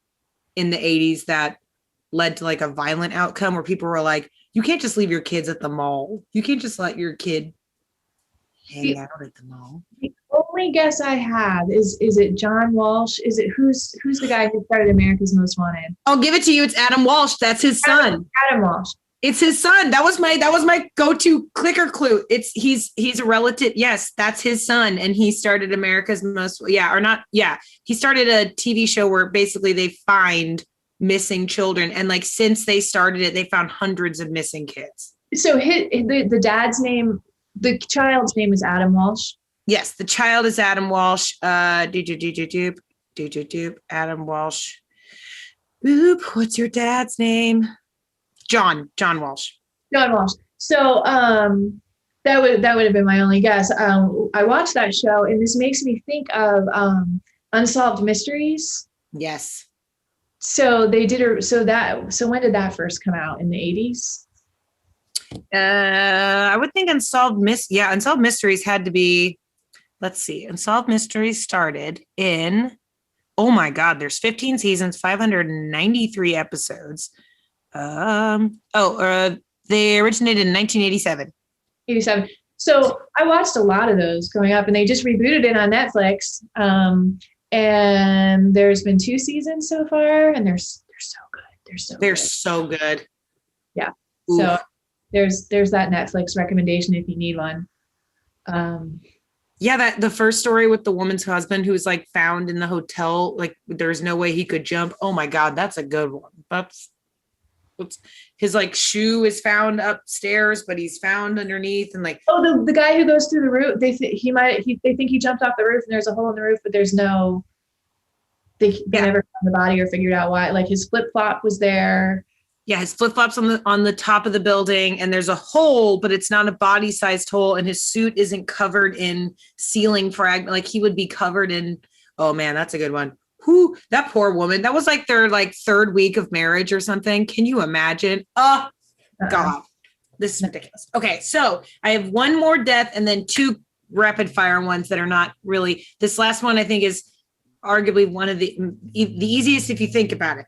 Speaker 1: in the 80s that led to like a violent outcome where people were like, you can't just leave your kids at the mall. You can't just let your kid. hang out at the mall.
Speaker 2: The only guess I have is it John Walsh? Is it who's the guy who started America's Most Wanted?
Speaker 1: I'll give it to you. It's Adam Walsh. That's his son.
Speaker 2: Adam Walsh.
Speaker 1: It's his son. That was my go-to clicker clue. He's a relative. Yes, that's his son, and he started America's Most. He started a TV show where basically they find missing children, and like since they started it, they found hundreds of missing kids.
Speaker 2: So the dad's name, the child's name is Adam Walsh.
Speaker 1: Yes, the child is Adam Walsh. Adam Walsh. Boop. What's your dad's name? John Walsh.
Speaker 2: John Walsh. So that would have been my only guess. I watched that show, and this makes me think of Unsolved Mysteries.
Speaker 1: Yes.
Speaker 2: So they did so when did that first come out? In the 80s?
Speaker 1: I would think Unsolved Mysteries had to be, let's see. Unsolved Mysteries started in, oh my God, there's 15 seasons, 593 episodes. They originated in 1987.
Speaker 2: 87. So I watched a lot of those growing up, and they just rebooted it on Netflix. And there's been 2 seasons so far, and they're so good. They're so good. Yeah. Ooh. So there's that Netflix recommendation if you need one.
Speaker 1: That the first story with the woman's husband who's like found in the hotel, like there's no way he could jump. Oh my God, that's a good one. That's his like shoe is found upstairs, but he's found underneath, and like
Speaker 2: the guy who goes through the roof, they think he jumped off the roof, and there's a hole in the roof, but there's no. They never found the body or figured out why. Like his flip flop was there.
Speaker 1: Yeah, his flip flops on the top of the building, and there's a hole, but it's not a body sized hole, and his suit isn't covered in ceiling fragment. Like he would be covered in. Oh man, that's a good one. Who, that poor woman, that was like their like 3rd week of marriage or something. Can you imagine? Oh God, this is ridiculous. Okay. So I have one more death and then 2 rapid fire ones that are not really, this last one I think is arguably one of the easiest if you think about it.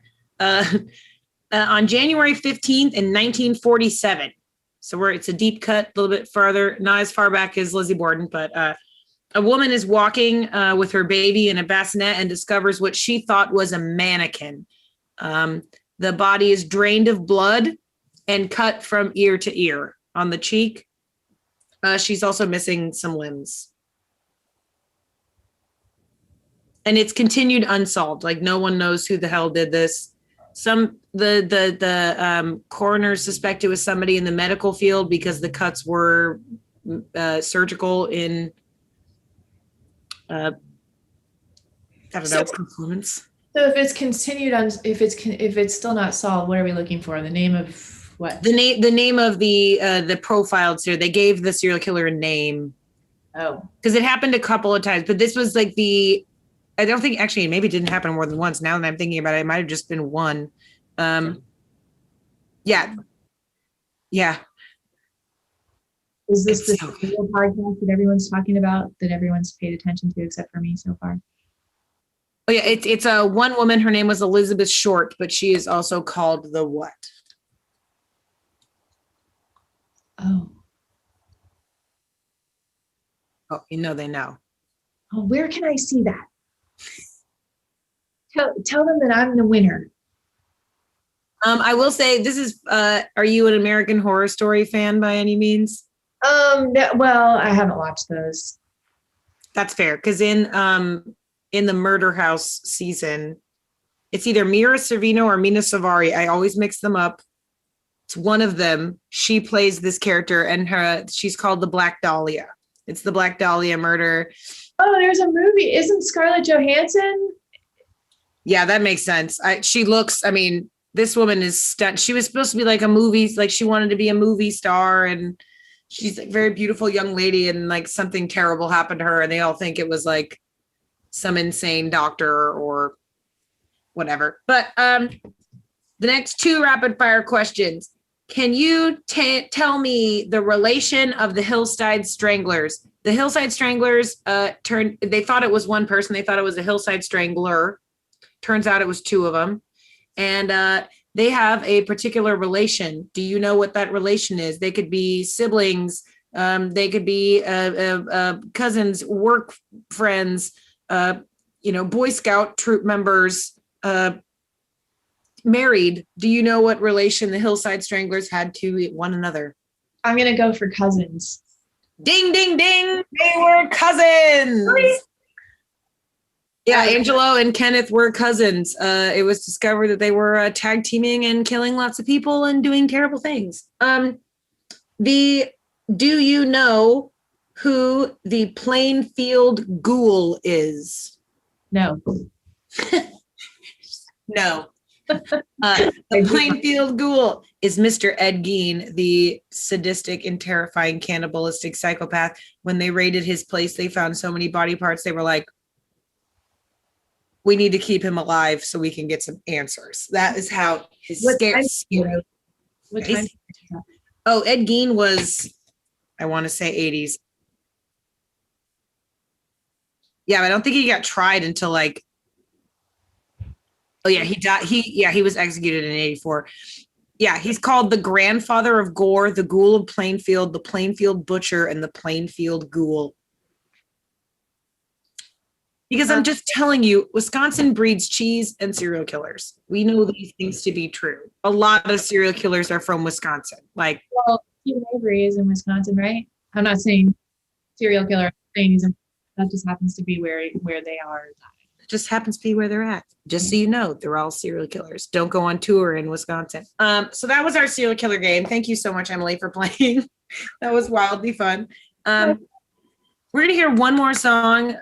Speaker 1: On January 15th in 1947. So it's a deep cut, a little bit farther, not as far back as Lizzie Borden, but a woman is walking with her baby in a bassinet and discovers what she thought was a mannequin. The body is drained of blood and cut from ear to ear on the cheek. She's also missing some limbs. And it's continued unsolved. Like no one knows who the hell did this. The coroner suspect it was somebody in the medical field because the cuts were surgical in I don't know, performance.
Speaker 2: So if it's continued on, if it's still not solved, what are we looking for? The name of what?
Speaker 1: The name of the profiled serial. They gave the serial killer a name.
Speaker 2: Oh,
Speaker 1: because it happened a couple of times, but this was like I don't think actually maybe it didn't happen more than once. Now that I'm thinking about it, it might have just been one. Yeah.
Speaker 2: Is this the real podcast that everyone's talking about, that everyone's paid attention to except for me so far?
Speaker 1: Oh yeah, it's a one woman. Her name was Elizabeth Short, but she is also called the what?
Speaker 2: Oh,
Speaker 1: they know.
Speaker 2: Oh, where can I see that? Tell them that I'm the winner.
Speaker 1: I will say this is. Are you an American Horror Story fan by any means?
Speaker 2: Well, I haven't watched those.
Speaker 1: That's fair, because in the Murder House season, it's either Mira Sorvino or Mina Savari. I always mix them up. It's one of them. She plays this character, and she's called the Black Dahlia. It's the Black Dahlia murder.
Speaker 2: Oh, there's a movie. Isn't Scarlett Johansson?
Speaker 1: Yeah, that makes sense. She looks. I mean, this woman is stunned. She was supposed to be like a movie, like she wanted to be a movie star, and she's a very beautiful young lady, and like something terrible happened to her, and they all think it was like some insane doctor or whatever. But the next 2 rapid fire questions. Can you tell me the relation of the Hillside Stranglers? The Hillside Stranglers they thought it was one person. They thought it was a Hillside Strangler. Turns out it was 2 of them. And they have a particular relation. Do you know what that relation is? They could be siblings. They could be cousins, work friends, Boy Scout troop members, married. Do you know what relation the Hillside Stranglers had to one another?
Speaker 2: I'm going to go for cousins.
Speaker 1: Ding, ding, ding. They were cousins. Really? Yeah, Angelo and Kenneth were cousins. It was discovered that they were tag teaming and killing lots of people and doing terrible things. Do you know who the Plainfield Ghoul is?
Speaker 2: No.
Speaker 1: No. The Plainfield Ghoul is Mr. Ed Gein, the sadistic and terrifying cannibalistic psychopath. When they raided his place, they found so many body parts. They were like, we need to keep him alive so we can get some answers. That is how his scary.
Speaker 2: What time?
Speaker 1: Oh, Ed Gein was, I want to say 80s. Yeah, but I don't think he got tried until like, oh yeah, he died. He was executed in 84. Yeah, he's called the grandfather of gore, the Ghoul of Plainfield, the Plainfield Butcher, and the Plainfield Ghoul. Because I'm just telling you, Wisconsin breeds cheese and serial killers. We know these things to be true. A lot of serial killers are from Wisconsin. Like,
Speaker 2: well, Stephen Avery is in Wisconsin, right? I'm not saying serial killer. That just happens to be where they are.
Speaker 1: It just happens to be where they're at. Just so you know, they're all serial killers. Don't go on tour in Wisconsin. So that was our serial killer game. Thank you so much, Emily, for playing. That was wildly fun. We're going to hear one more song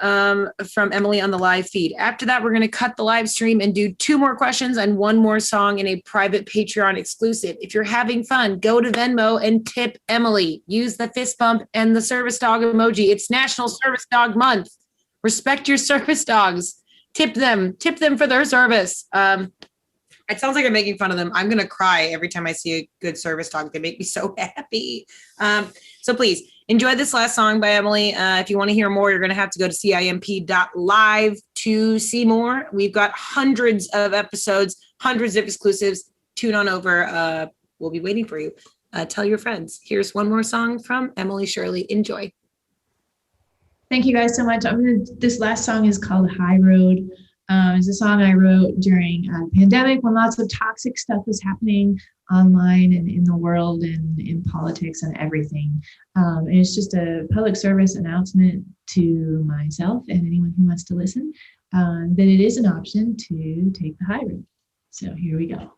Speaker 1: from Emily on the live feed. After that, we're going to cut the live stream and do 2 more questions and 1 more song in a private Patreon exclusive. If you're having fun, go to Venmo and tip Emily. Use the fist bump and the service dog emoji. It's National Service Dog Month. Respect your service dogs. Tip them for their service. It sounds like I'm making fun of them. I'm going to cry every time I see a good service dog. They make me so happy. So please enjoy this last song by Emily. If you want to hear more, you're going to have to go to CIMP.LIVE to see more. We've got hundreds of episodes, hundreds of exclusives. Tune on over. We'll be waiting for you. Tell your friends. Here's one more song from Emily Shirley. Enjoy.
Speaker 2: Thank you guys so much. This last song is called High Road. It's a song I wrote during a pandemic when lots of toxic stuff was happening online and in the world and in politics and everything. And it's just a public service announcement to myself and anyone who wants to listen that it is an option to take the high road. So here we go.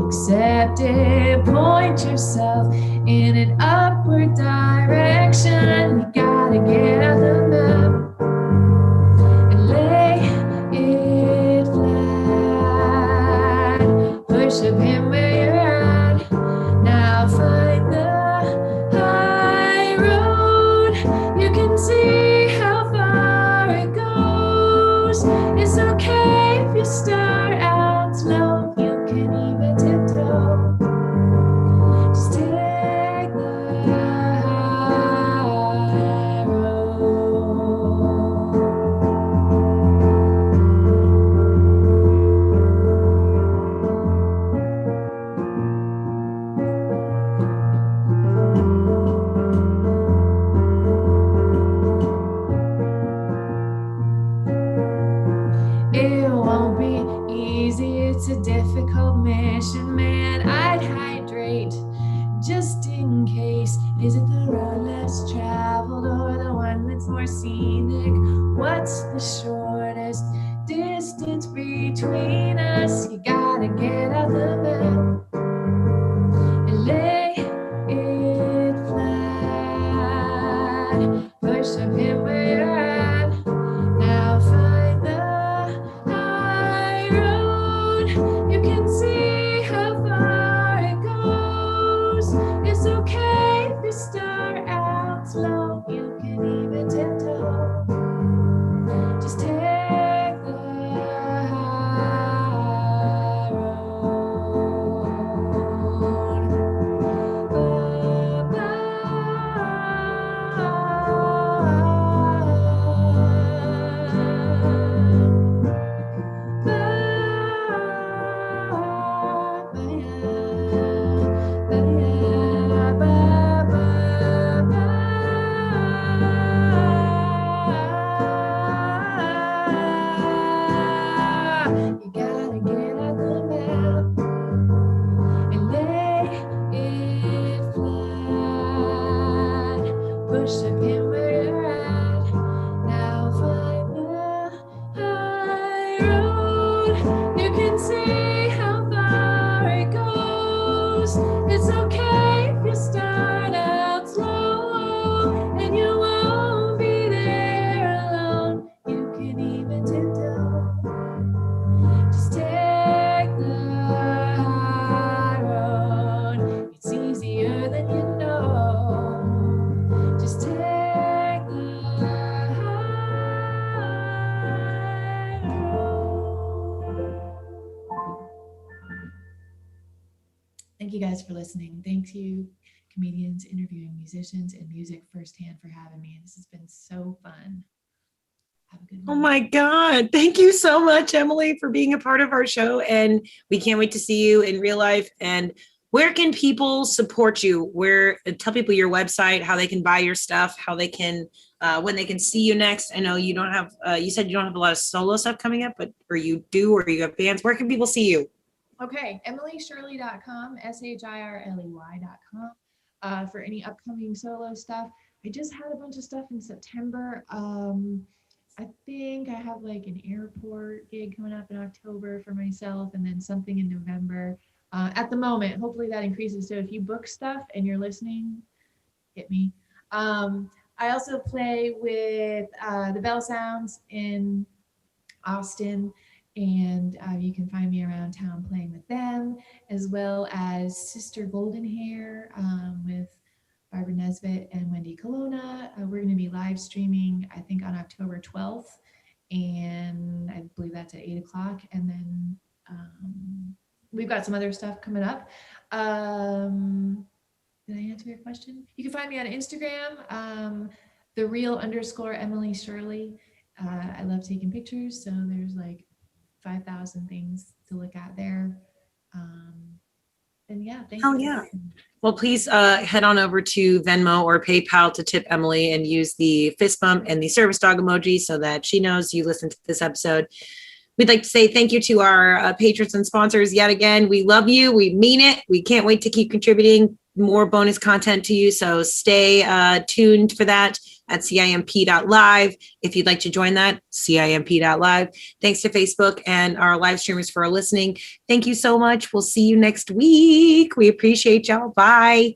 Speaker 2: Accept it, point yourself in an upward direction. You gotta get out the map and lay it flat. Push up in where you're at. Now find the high road. You can see how far it goes. It's okay if you start out slow. You can even tiptoe. Just take the high road. It won't be easy, it's a difficult mission, man. I'd hydrate just in case. Is it the road less traveled or the one that's more scenic? What's the shortest distance between us? You gotta get out the map and lay it flat. Push up in where you're at. Now find the high road. You can see how far it goes. It's okay if you start out slow. You can even tiptoe. you guys for listening. Thank you, comedians interviewing musicians and music firsthand, for having me. This has been so fun. Have a good
Speaker 1: Oh
Speaker 2: one.
Speaker 1: my God. Thank you so much, Emily, for being a part of our show. And we can't wait to see you in real life. And where can people support you? Tell people your website, how they can buy your stuff, how they can, when they can see you next. I know you don't have, you said you don't have a lot of solo stuff coming up, or you do, or you have bands. Where can people see you?
Speaker 2: Okay, EmilyShirley.com, SHIRLEY.com, for any upcoming solo stuff. I just had a bunch of stuff in September. I think I have like an airport gig coming up in October for myself, and then something in November. At the moment, hopefully that increases. So if you book stuff and you're listening, hit me. I also play with the Bell Sounds in Austin, and you can find me around town playing with them, as well as Sister Golden Hair with Barbara Nesbitt and Wendy Colonna. We're going to be live streaming, I think, on October 12th, and I believe that's at 8 o'clock. And then we've got some other stuff coming up. Did I answer your question? You can find me on Instagram, @the_real_Emily Shirley. I love taking pictures, so there's like 5,000 things to look at there. And yeah, thank you.
Speaker 1: Oh, yeah. Well, please head on over to Venmo or PayPal to tip Emily and use the fist bump and the service dog emoji so that she knows you listened to this episode. We'd like to say thank you to our patrons and sponsors yet again. We love you. We mean it. We can't wait to keep contributing more bonus content to you. So stay tuned for that at CIMP.LIVE. If you'd like to join that, CIMP.LIVE. Thanks to Facebook and our live streamers for listening. Thank you so much. We'll see you next week. We appreciate y'all. Bye.